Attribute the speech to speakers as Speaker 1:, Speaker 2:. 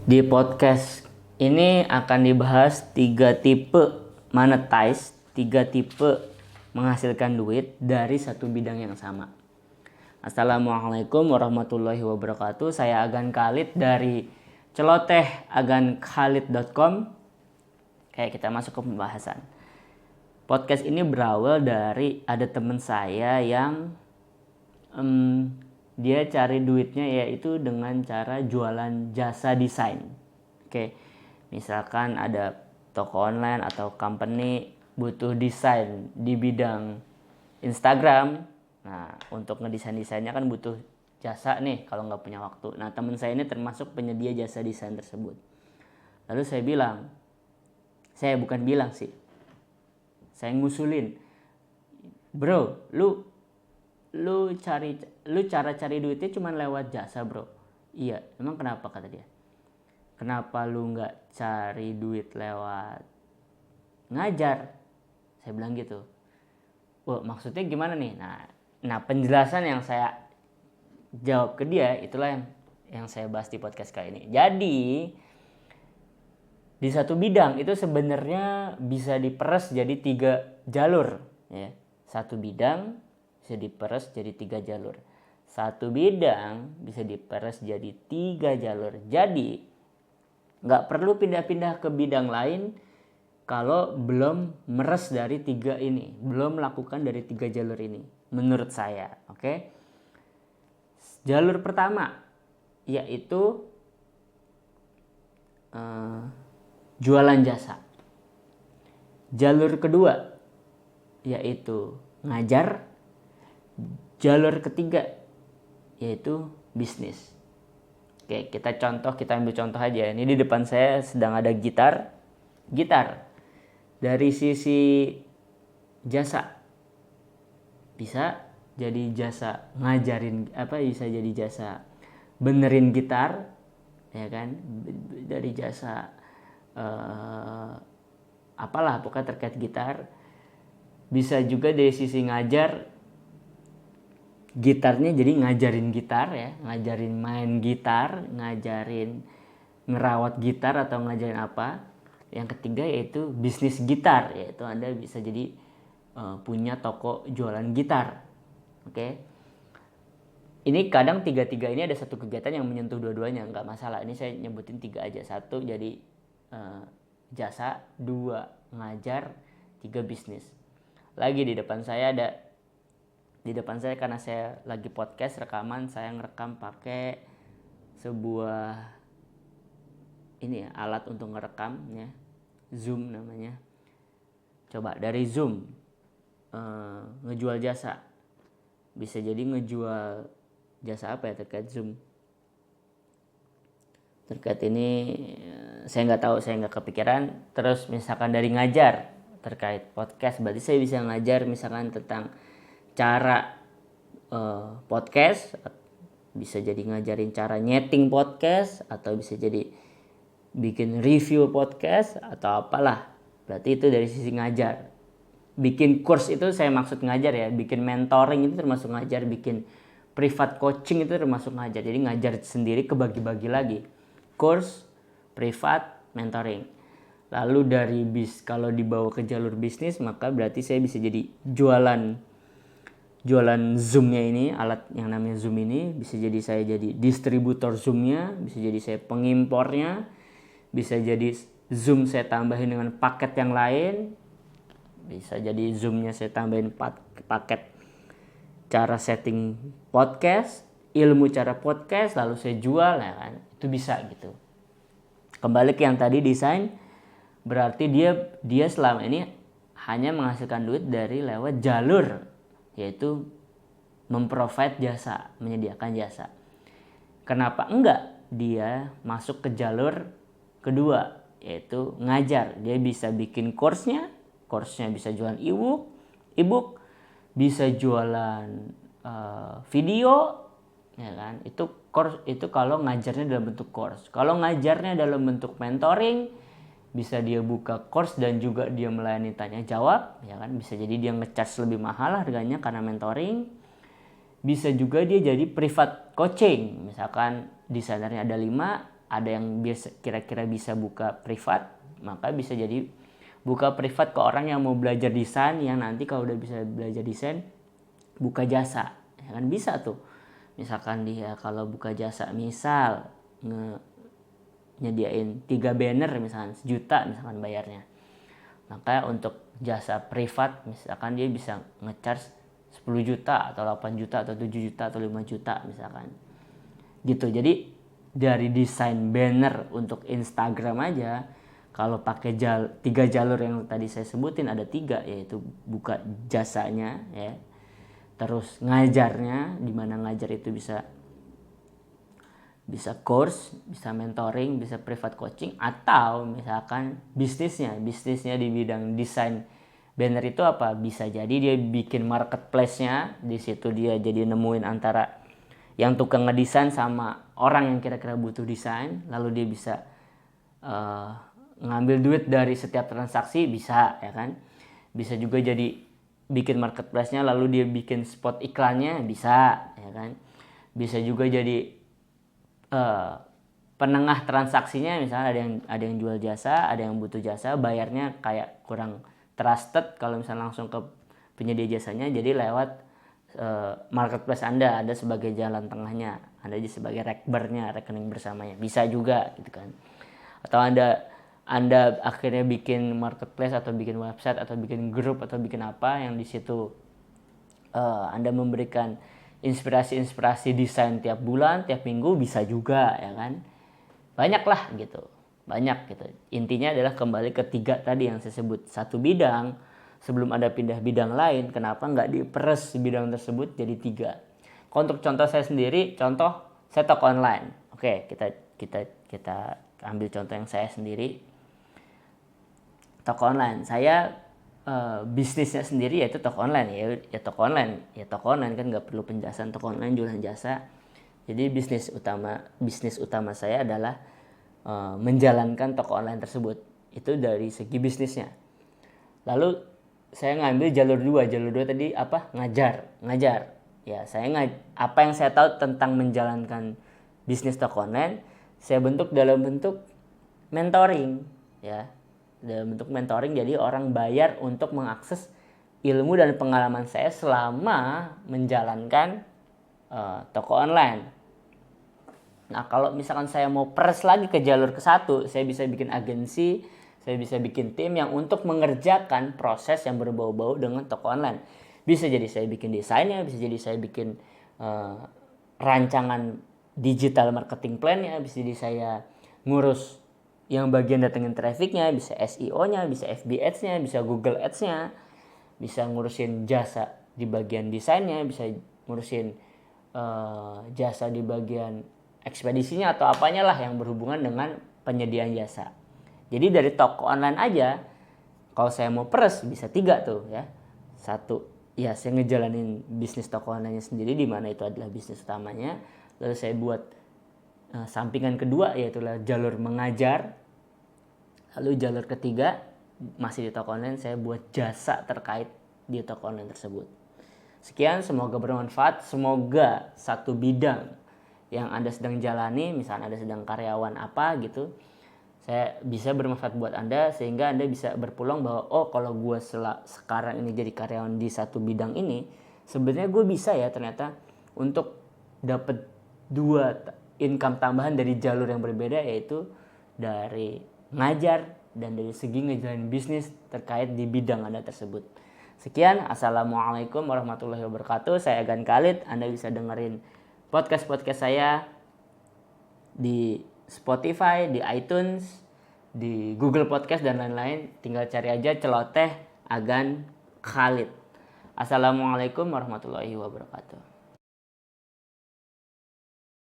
Speaker 1: Di podcast ini akan dibahas 3 tipe monetize, 3 tipe menghasilkan duit dari satu bidang yang sama. Assalamualaikum warahmatullahi wabarakatuh. Saya Agan Khalid dari celotehaganKhalid.com. Kayak kita masuk ke pembahasan. Podcast ini berawal dari ada teman saya yang dia cari duitnya yaitu dengan cara jualan jasa desain. Oke, misalkan ada toko online atau company butuh desain di bidang Instagram. Nah, untuk ngedesain-desainnya kan butuh jasa nih kalau nggak punya waktu. Nah, teman saya ini termasuk penyedia jasa desain tersebut. Lalu saya bilang, saya bukan bilang sih, saya ngusulin, bro, lu cara cari duitnya cuma lewat jasa, bro. Iya, emang kenapa, kata dia. Kenapa lu nggak cari duit lewat ngajar? Saya bilang gitu. Wah, maksudnya gimana nih? Nah penjelasan yang saya jawab ke dia itulah yang saya bahas di podcast kali ini. Jadi di satu bidang itu sebenarnya bisa diperes jadi 3 jalur, ya. Satu bidang bisa diperes jadi 3 jalur. Satu bidang bisa diperes jadi 3 jalur. Jadi nggak perlu pindah-pindah ke bidang lain kalau belum meres dari 3 ini, belum melakukan dari 3 jalur ini, menurut saya. Oke. Jalur pertama yaitu jualan jasa. Jalur kedua yaitu ngajar. Jalur ketiga yaitu bisnis. Oke, kita ambil contoh aja. Ini di depan saya sedang ada gitar. Dari sisi jasa bisa jadi jasa ngajarin, bisa jadi jasa benerin gitar, ya kan? Dari jasa apalah pokoknya terkait gitar. Bisa juga dari sisi ngajar, gitarnya jadi ngajarin gitar, ya, ngajarin main gitar, ngajarin ngerawat gitar atau ngajarin apa. Yang ketiga yaitu bisnis gitar, yaitu Anda bisa jadi punya toko jualan gitar. Oke. Ini kadang 3 ini ada satu kegiatan yang menyentuh dua-duanya, nggak masalah. Ini saya nyebutin 3 aja. 1 jadi jasa, 2 ngajar, 3 bisnis. Lagi di depan saya karena saya lagi podcast rekaman, saya ngerekam pakai sebuah alat untuk ngerekam, ya, Zoom namanya. Coba dari Zoom ngejual jasa, bisa jadi ngejual jasa apa ya terkait Zoom. Terkait ini saya nggak tahu, saya nggak kepikiran. Terus misalkan dari ngajar terkait podcast, berarti saya bisa ngajar misalkan tentang cara podcast, bisa jadi ngajarin cara nyeting podcast, atau bisa jadi bikin review podcast atau apalah. Berarti itu dari sisi ngajar. Bikin course itu saya maksud ngajar, ya. Bikin mentoring itu termasuk ngajar. Bikin privat coaching itu termasuk ngajar. Jadi ngajar sendiri kebagi-bagi lagi. Course, privat, mentoring. Lalu dari kalau dibawa ke jalur bisnis, maka berarti saya bisa jadi jualan Zoom-nya ini, alat yang namanya Zoom ini. Bisa jadi saya jadi distributor Zoom-nya, bisa jadi saya pengimpornya, bisa jadi Zoom saya tambahin dengan paket yang lain, bisa jadi Zoom-nya saya tambahin paket cara setting podcast, ilmu cara podcast, lalu saya jual, ya kan. Itu bisa gitu. Kembali ke yang tadi desain, berarti dia selama ini hanya menghasilkan duit dari lewat jalur, yaitu memprovide jasa, menyediakan jasa. Kenapa enggak dia masuk ke jalur kedua, yaitu ngajar? Dia bisa bikin course-nya bisa jualan ebook, bisa jualan video, ya kan. Itu course, itu kalau ngajarnya dalam bentuk course. Kalau ngajarnya dalam bentuk mentoring, bisa dia buka course dan juga dia melayani tanya jawab, ya kan. Bisa jadi dia nge-charge lebih mahal harganya karena mentoring. Bisa juga dia jadi privat coaching, misalkan desainernya ada 5, ada yang biasa kira-kira bisa buka privat, maka bisa jadi buka privat ke orang yang mau belajar desain, yang nanti kalau udah bisa belajar desain buka jasa, ya kan bisa tuh. Misalkan dia kalau buka jasa misal nyediain 3 banner misalkan 1 juta misalkan bayarnya, maka untuk jasa privat misalkan dia bisa ngecharge 10 juta atau 8 juta atau 7 juta atau 5 juta misalkan gitu. Jadi dari desain banner untuk Instagram aja, kalau pakai 3 jalur yang tadi saya sebutin, ada 3, yaitu buka jasanya ya, terus ngajarnya, dimana ngajar itu bisa course, bisa mentoring, bisa private coaching, atau misalkan bisnisnya di bidang desain banner itu apa, bisa jadi dia bikin marketplace-nya, di situ dia jadi nemuin antara yang tukang ngedesain sama orang yang kira-kira butuh desain, lalu dia bisa ngambil duit dari setiap transaksi, bisa ya kan. Bisa juga jadi bikin marketplace-nya lalu dia bikin spot iklannya, bisa ya kan. Bisa juga jadi penengah transaksinya, misalnya ada yang jual jasa, ada yang butuh jasa, bayarnya kayak kurang trusted kalau misalnya langsung ke penyedia jasanya, jadi lewat marketplace Anda sebagai jalan tengahnya, Anda aja sebagai rekbernya, rekening bersamanya, bisa juga gitu kan. Atau Anda akhirnya bikin marketplace atau bikin website atau bikin grup atau bikin apa yang di situ Anda memberikan inspirasi desain tiap bulan, tiap minggu, bisa juga ya kan. Banyak lah gitu. Banyak gitu. Intinya adalah kembali ke 3 tadi yang saya sebut. Satu bidang, sebelum Anda pindah bidang lain, kenapa nggak diperes bidang tersebut jadi 3. Untuk contoh saya sendiri, saya toko online. Oke, kita ambil contoh yang saya sendiri. Toko online. Saya bisnisnya sendiri yaitu toko online, ya toko online kan nggak perlu penjelasan, toko online jualan jasa. Jadi bisnis utama saya adalah menjalankan toko online tersebut, itu dari segi bisnisnya. Lalu saya ngambil jalur dua tadi apa, ngajar ya. Apa yang saya tahu tentang menjalankan bisnis toko online, saya bentuk dalam bentuk mentoring ya. Dalam bentuk mentoring, jadi orang bayar untuk mengakses ilmu dan pengalaman saya selama menjalankan toko online. Nah, kalau misalkan saya mau peres lagi ke jalur ke-1, saya bisa bikin agensi, saya bisa bikin tim yang untuk mengerjakan proses yang berbau-bau dengan toko online. Bisa jadi saya bikin desainnya, bisa jadi saya bikin rancangan digital marketing plan-nya, bisa jadi saya ngurus yang bagian datengin trafficnya, bisa SEO-nya, bisa FB Ads-nya, bisa Google Ads-nya, bisa ngurusin jasa di bagian desainnya, bisa ngurusin jasa di bagian ekspedisinya atau apanya lah yang berhubungan dengan penyediaan jasa. Jadi dari toko online aja, kalau saya mau peres bisa 3 tuh ya. 1, ya saya ngejalanin bisnis toko online sendiri, di mana itu adalah bisnis utamanya. Lalu saya buat sampingan kedua, yaitu jalur mengajar. Lalu jalur ketiga masih di toko online, saya buat jasa terkait di toko online tersebut. Sekian, semoga bermanfaat. Semoga satu bidang yang Anda sedang jalani, misalnya Anda sedang karyawan apa gitu, saya bisa bermanfaat buat Anda, sehingga Anda bisa berpeluang bahwa kalau gue sekarang ini jadi karyawan di satu bidang ini, sebenarnya gue bisa ya ternyata untuk dapat 2 income tambahan dari jalur yang berbeda, yaitu dari ngajar dan dari segi ngejalanin bisnis terkait di bidang Anda tersebut. Sekian, assalamualaikum warahmatullahi wabarakatuh. Saya Agan Khalid. Anda bisa dengerin podcast saya di Spotify, di iTunes, di Google Podcast dan lain-lain. Tinggal cari aja celoteh Agan Khalid. Assalamualaikum warahmatullahi wabarakatuh.